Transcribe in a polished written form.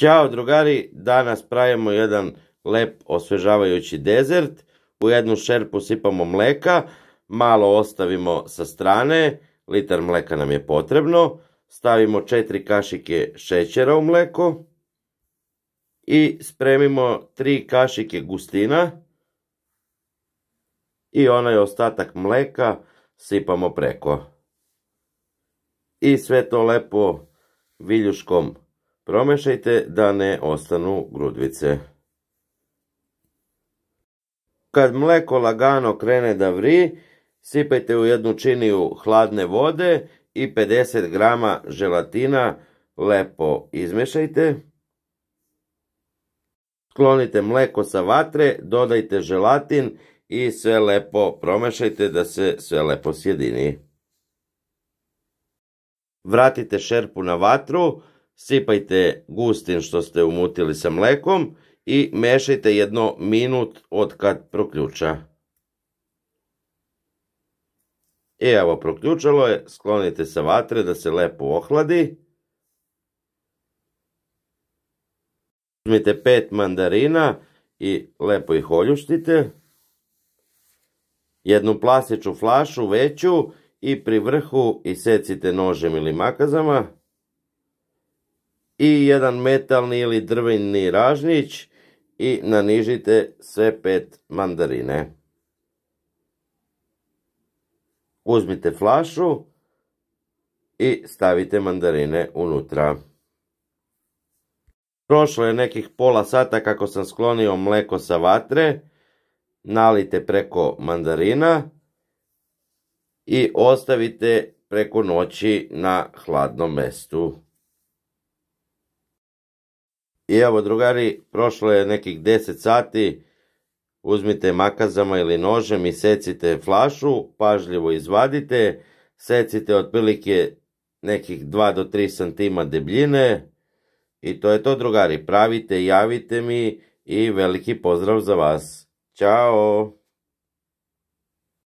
Ćao drugari, danas pravimo jedan lep osvežavajući dezert. U jednu šerpu sipamo mleka, malo ostavimo sa strane, litar mleka nam je potrebno. Stavimo 4 kašike šećera u mleko i spremimo 3 kašike gustina i onaj ostatak mleka sipamo preko. I sve to lepo viljuškom promešajte da ne ostanu grudvice. Kad mleko lagano krene da vri, sipajte u jednu činiju hladne vode i 50 grama želatina lepo izmešajte. Sklonite mleko sa vatre, dodajte želatin i sve lepo promešajte da se sve lepo sjedini. Vratite šerpu na vatru, sipajte gustin što ste umutili sa mlekom i mešajte jedno minut od kad proključa. I evo proključalo je, sklonite sa vatre da se lepo ohladi. Uzmite 5 mandarina i lepo ih oljuštite. Jednu plastičnu flašu veću i pri vrhu isecite nožem ili makazama. I jedan metalni ili drveni ražnjić i nanižite sve 5 mandarine. Uzmite flašu i stavite mandarine unutra. Prošlo je nekih pola sata kako sam sklonio mleko sa vatre. Nalite preko mandarina i ostavite preko noći na hladnom mestu. I evo drugari, prošlo je nekih 10 sati, uzmite makazama ili nožem i secite flašu, pažljivo izvadite, secite otprilike nekih 2 do 3 cm debljine i to je to drugari, pravite, javite mi i veliki pozdrav za vas. Ćao!